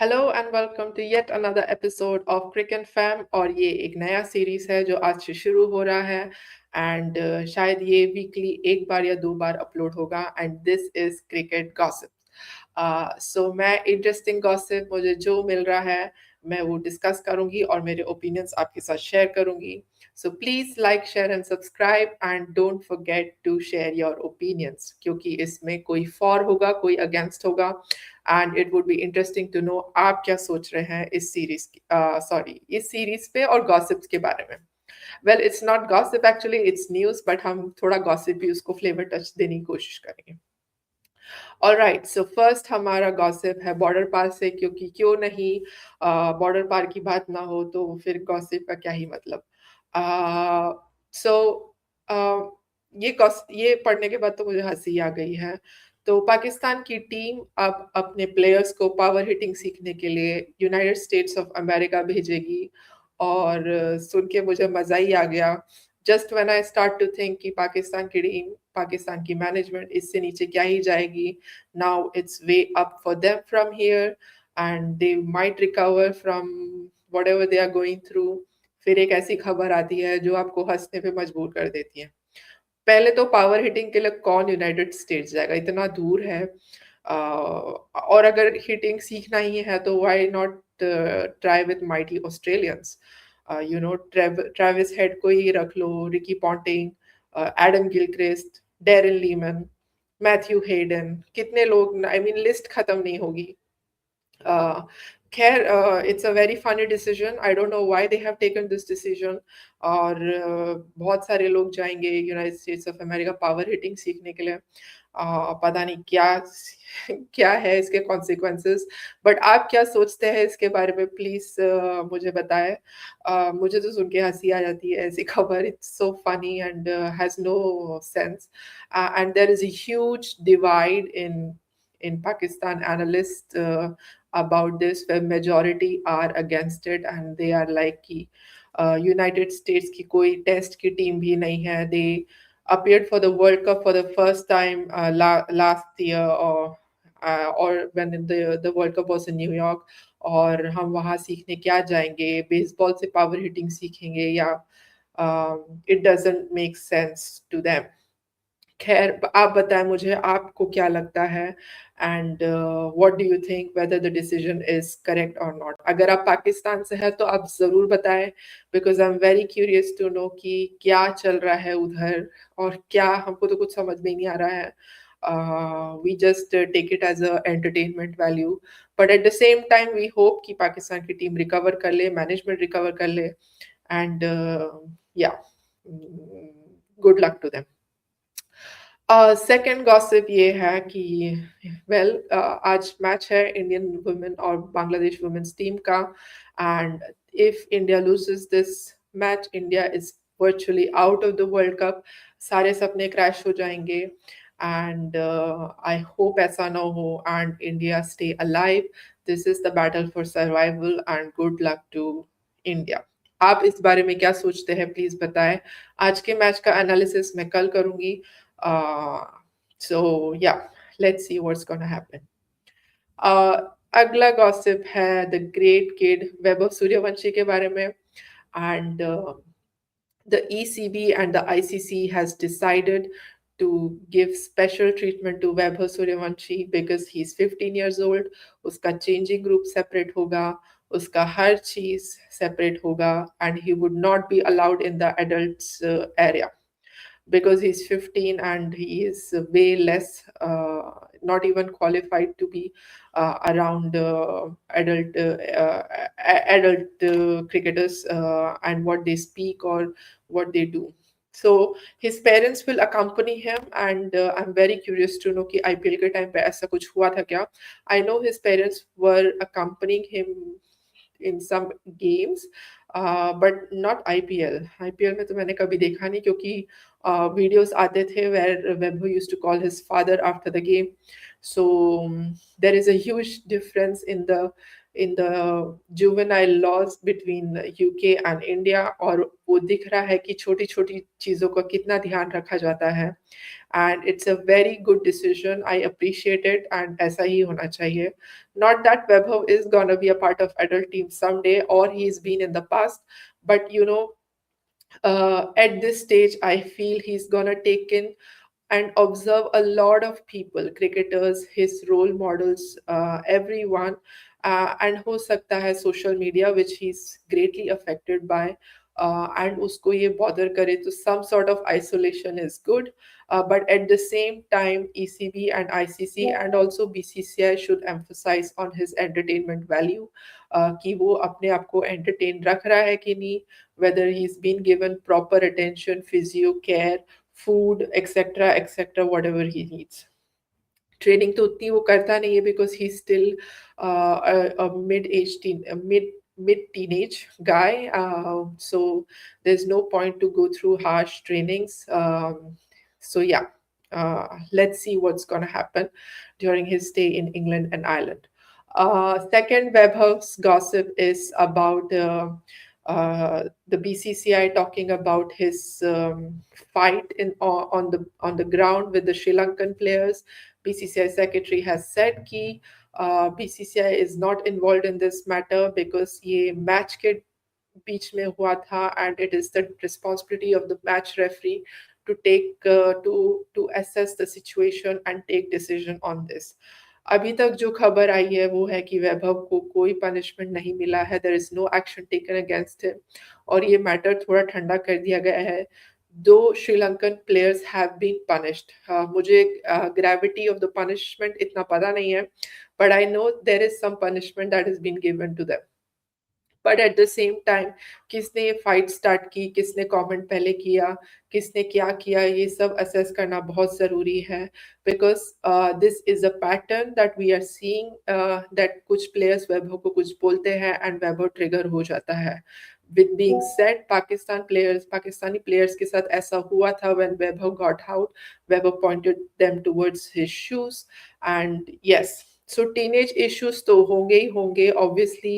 Hello and welcome to yet another episode of cricket fam. और ये एक नया सीरीज है जो आज से शुरू हो रहा है एंड शायद ये वीकली एक बार या दो बार अपलोड होगा and this is cricket gossip. So मैं इंटरेस्टिंग गॉसिप मुझे जो मिल रहा है मैं वो डिस्कस करूंगी और मेरे ओपिनियंस आपके साथ शेयर करूंगी। So please like share and subscribe and don't forget to share your opinions, क्योंकि इसमें कोई फॉर होगा कोई अगेंस्ट होगा and it would be interesting to know आप क्या सोच रहे हैं इस सीरीज की इस सीरीज पे और गॉसिप्स के बारे में। Well it's not gossip actually, it's news, but हम थोड़ा गॉसिप भी उसको फ्लेवर टच देने की कोशिश करेंगे। ऑलराइट, सो फर्स्ट हमारा गॉसिप है बॉर्डर पार से, क्योंकि क्यों नहीं, बॉर्डर पार की बात ना हो तो फिर गॉसिप का क्या ही मतलब। सो ये पढ़ने के बाद तो मुझे हंसी आ गई है। तो पाकिस्तान की टीम अब अपने प्लेयर्स को पावर हिटिंग सीखने के लिए यूनाइटेड स्टेट्स ऑफ अमेरिका भेजेगी। और सुन के मुझे मजा ही आ गया। Just when I start to think कि पाकिस्तान की टीम, पाकिस्तान की मैनेजमेंट इससे नीचे क्या ही जाएगी। Now it's way up for them from here and they might recover from whatever they are going through. फिर एक ऐसी खबर आती है जो आपको हंसने पे मजबूर कर देती है। पहले तो पावर हिटिंग के लिए कौन यूनाइटेड स्टेट्स जाएगा, इतना दूर है। और अगर हिटिंग सीखना ही है तो why not try with mighty Australians. Travis Head को ही रख लो, Ricky Ponting, Adam Gilchrist, Darren Lehmann, Matthew Hayden, कितने लोग, आई मीन लिस्ट खत्म नहीं होगी। Uh, खैर, it's a very funny decision, I don't know why they have taken this decision. और बहुत सारे लोग जाएंगे United States of America power hitting सीखने के लिए। पता नहीं क्या क्या है इसके कॉन्सिक्वेंसेस। बट आप क्या सोचते हैं इसके बारे में, प्लीज मुझे बताएं। मुझे तो सुन के हंसी आ जाती है ऐसी खबर, it's so funny and has no sense. And there is a huge divide in Pakistan analysts about this, where majority are against it and they are like कि United States की कोई टेस्ट की टीम भी नहीं है। They appeared for the World Cup for the first time last year, or when the World Cup was in New York। और हम वहाँ सीखने क्या जाएंगे, बेसबॉल से पावर हिटिंग सीखेंगे या it doesn't make sense to them. खैर, आप बताएं मुझे आपको क्या लगता है and what do you think whether the decision is correct और नॉट। अगर आप पाकिस्तान से हैं तो आप ज़रूर बताएं, because I am very curious to know कि क्या चल रहा है उधर और क्या, हमको तो कुछ समझ में ही नहीं आ रहा है। We just take it as a entertainment value, but at the same time we hope कि पाकिस्तान की टीम रिकवर कर ले, मैनेजमेंट रिकवर कर ले एंड या good luck to them. Second gossip ये है कि वेल आज मैच है इंडियन वुमेन और बांग्लादेश वुमेन्स टीम का। And if India loses this match, India is virtually out of the world cup. सारे सपने क्रैश हो जाएंगे एंड आई होप ऐसा ना हो and India stay alive. This is the battle for survival and good luck to India. आप इस बारे में क्या सोचते हैं, प्लीज बताएं। आज के मैच का एनालिसिस मैं कल करूंगी। Uh, so yeah, let's see what's gonna happen. अगला गॉसिप है the great kid Vaibhav Suryavanshi के बारे में। And the ECB and the ICC has decided to give special treatment to Vaibhav Suryavanshi because he's 15 years old. उसका changing group separate होगा, उसका हर चीज separate होगा, and he would not be allowed in the adults area because he's 15 and he is way less, not even qualified to be around adult cricketers and what they speak or what they do. So his parents will accompany him and I'm very curious to know कि IPL के time पे ऐसा कुछ हुआ था क्या. I know his parents were accompanying him in some games, but not IPL. IPL में तो मैंने कभी देखा नहीं, क्योंकि videos आते थे where Webber used to call his father after the game. So there is a huge difference in the in the juvenile laws between UK and India, और वो दिख रहा है कि छोटी छोटी चीज़ों का कितना ध्यान रखा जाता है, and it's a very good decision. I appreciate it, and ऐसा ही होना चाहिए. Not that Vaibhav is gonna be a part of adult team someday, or he's been in the past, but at this stage, I feel he's gonna take in and observe a lot of people, cricketers, his role models, everyone, and हो सकता है social media, which he's greatly affected by, and उसको ये bother करे, तो some sort of isolation is good, but at the same time, ECB and ICC and also BCCI should emphasize on his entertainment value, कि वो अपने आप को entertain रख रहा है कि नहीं, whether he's been given proper attention, physio care, food, etc., etc., whatever he needs. Training तो उतनी वो करता नहीं है because he's still a mid teenage guy, so there's no point to go through harsh trainings. So yeah, let's see what's going to happen during his stay in England and Ireland. Second Webhouse gossip is about the BCCI talking about his fight on the ground with the Sri Lankan players. BCCI secretary has said कि BCCI is not involved in this matter because ये match के बीच में हुआ था, and it is the responsibility of the match referee to take to assess the situation and take decision on this. अभी तक जो खबर आई है वो है कि वैभव को कोई पनिशमेंट नहीं मिला है, there is no action taken against him, और ये मैटर थोड़ा ठंडा कर दिया गया है. दो Sri Lankan players have been punished. मुझे ग्रेविटी ऑफ द पनिशमेंट इतना पता नहीं है, but I know there is some punishment that is been given to them. But at the same time किसने ये फाइट स्टार्ट की, किसने कमेंट पहले किया, किसने क्या किया, ये सब असेस करना बहुत ज़रूरी है, because this is a pattern that we are seeing, that कुछ प्लेयर्स वैभव को कुछ बोलते हैं एंड वैभव ट्रिगर हो जाता है. With being said, Pakistani players के साथ ऐसा हुआ था when Vaibhav got out. Vaibhav pointed them towards his shoes, and yes, so teenage issues तो होंगे ही होंगे. Obviously,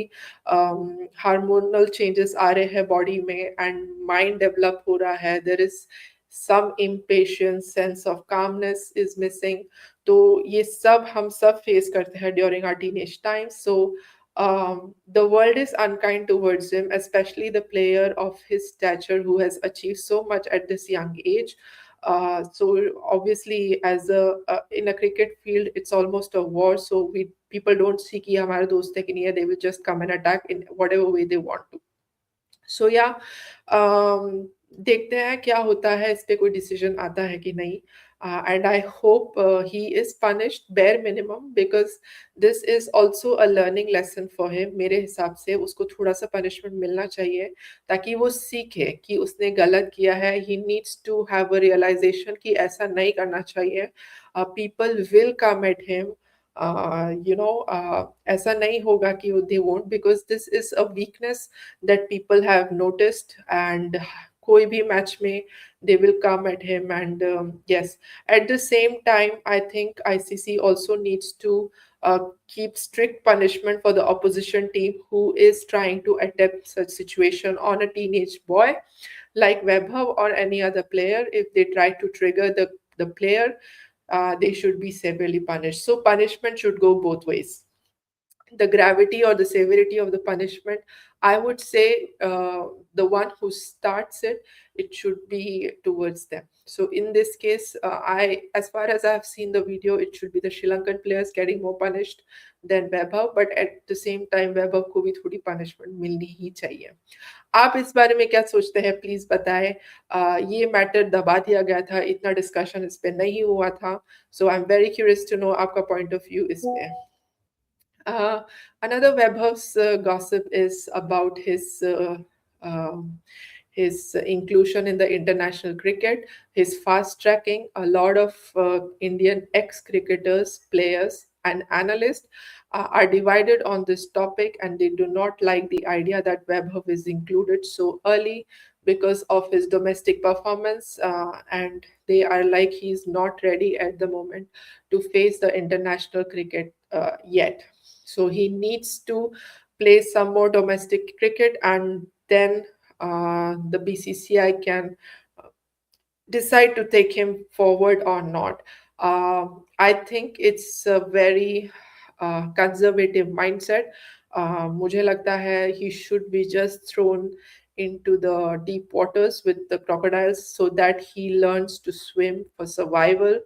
हार्मोनल चेंजेस आ रहे हैं बॉडी में एंड माइंड डेवलप हो रहा है. There is some impatience, sense of calmness is missing. तो ये सब हम सब फेस करते हैं during our teenage time. So the world is unkind towards him, especially the player of his stature who has achieved so much at this young age. So obviously, as in a cricket field, it's almost a war. So people don't see कि हमारे दोस्त है कि नहीं है. They will just come and attack in whatever way they want to. So yeah, देखते हैं क्या होता है, इस पे कोई डिसीजन आता है कि नहीं. And I hope he is punished bare minimum, because this is also a learning lesson for him. मेरे हिसाब से उसको थोड़ा सा punishment मिलना चाहिए ताकि वो सीखे कि उसने गलत किया है. He needs to have a realization कि ऐसा नहीं करना चाहिए. People will come at him. ऐसा नहीं होगा कि they won't, because this is a weakness that people have noticed, and कोई भी मैच में they will come at him. And yes, at the same time, I think ICC also needs to keep strict punishment for the opposition team who is trying to attempt such situation on a teenage boy like Vaibhav or any other player. If they try to trigger the player, they should be severely punished. So punishment should go both ways. The gravity or the severity of the punishment, I would say the one who starts it, it should be towards them. So in this case, as far as I've seen the video, it should be the Sri Lankan players getting more punished than Vaibhav, but at the same time, Vaibhav को भी थोड़ी punishment मिलनी ही चाहिए. आप इस बारे में क्या सोचते हैं, प्लीज बताएं. ये मैटर दबा दिया गया था, इतना डिस्कशन इस पे नहीं हुआ था. So I am very curious to know आपका पॉइंट ऑफ व्यू इस पे. Another Webhouse gossip is about his inclusion in the international cricket, his fast tracking. A lot of Indian ex-cricketers, players, and analysts are divided on this topic, and they do not like the idea that Webhouse is included so early. because of his domestic performance, and they are like he's not ready at the moment to face the international cricket yet. So he needs to play some more domestic cricket, and then the BCCI can decide to take him forward or not. I think it's a very conservative mindset. मुझे लगता है he should be just thrown into the deep waters with the crocodiles so that he learns to swim for survival.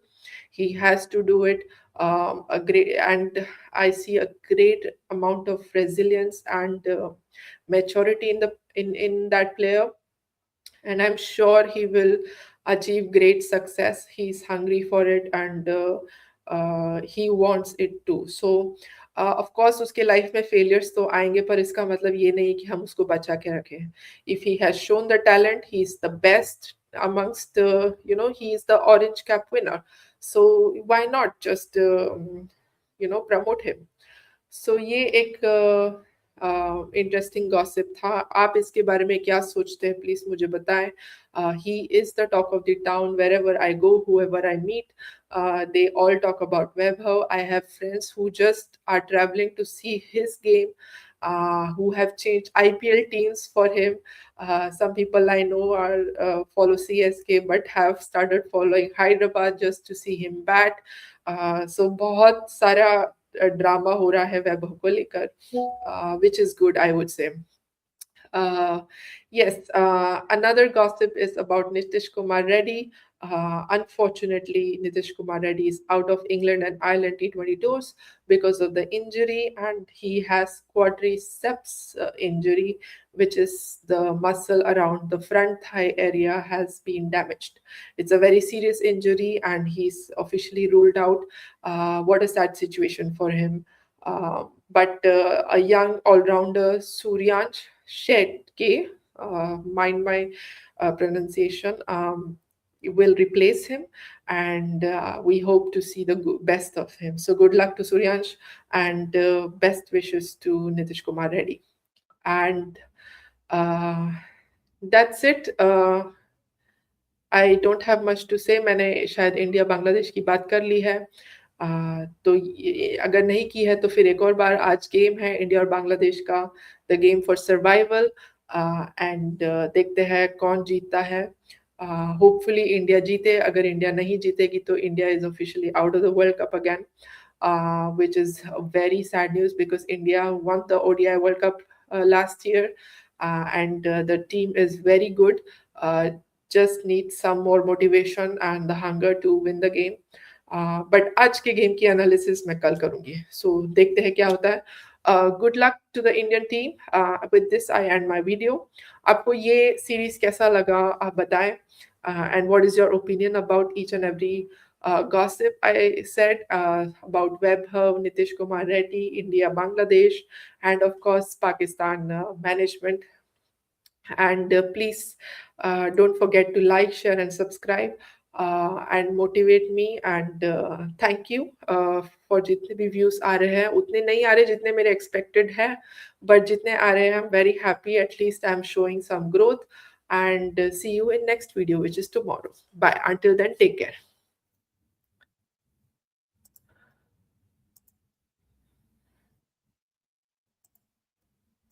He has to do it. A great, and I see a great amount of resilience and maturity in the in that player, and I'm sure he will achieve great success. He's hungry for it, and he wants it too. So of course उसके life में failures तो आएंगे, पर इसका मतलब ये नहीं कि हम उसको बचा के रखें. If he has shown the talent, he's the best amongst the, he is the orange cap winner, so why not just promote him. सो ये एक इंटरेस्टिंग गॉसिप था. आप इसके बारे में क्या सोचते हैं, प्लीज मुझे बताएं. He is the talk of the town wherever I go, whoever I meet, they all talk about Vaibhav. I have friends who just are traveling to see his game, who have changed IPL teams for him. Some people I know are follow CSK but have started following Hyderabad just to see him bat. So बहुत सारा drama हो रहा है वैभव को लेकर, which is good, I would say. Yes, another gossip is about Nitish Kumar Reddy. Unfortunately, Nitish Kumar Reddy is out of England and Ireland T20 tours because of the injury, and he has quadriceps injury, which is the muscle around the front thigh area has been damaged. It's a very serious injury, and he's officially ruled out. What a sad situation for him. But a young all-rounder, Suryansh Shetke, mind my pronunciation, will replace him, and we hope to see the best of him. So good luck to Suryansh, and best wishes to Nitish Kumar Reddy. And that's it. I don't have much to say. मैंने शायद India Bangladesh की बात कर ली है. तो अगर नहीं की है तो फिर एक और बार, आज गेम है इंडिया और बांग्लादेश का, the game for survival, and देखते हैं कौन जीतता है. होपफुली इंडिया जीते. अगर इंडिया नहीं जीतेगी तो India is officially out of the world cup again, which is very sad news because India won the ODI World Cup last year, and the team is very good. Just need some more motivation and the hunger to win the game. But आज के game की analysis मैं कल करूंगी. So देखते हैं क्या होता है. Good luck to the Indian team. With this I end my video. आपको ये सीरीज कैसा लगा आप बताएं, and what is your opinion about each and every gossip I said about Vaibhav, Nitish Kumar Reddy, India, Bangladesh, and of course Pakistan management. And please don't forget to like, share and subscribe, and motivate me. And thank you for जितने भी views आ रहे हैं. उतने नहीं आ रहे जितने मेरे expected है, but जितने आ रहे हैं I'm very happy. At least I'm showing some growth. And see you in next video, which is tomorrow. Bye. Until then, take care.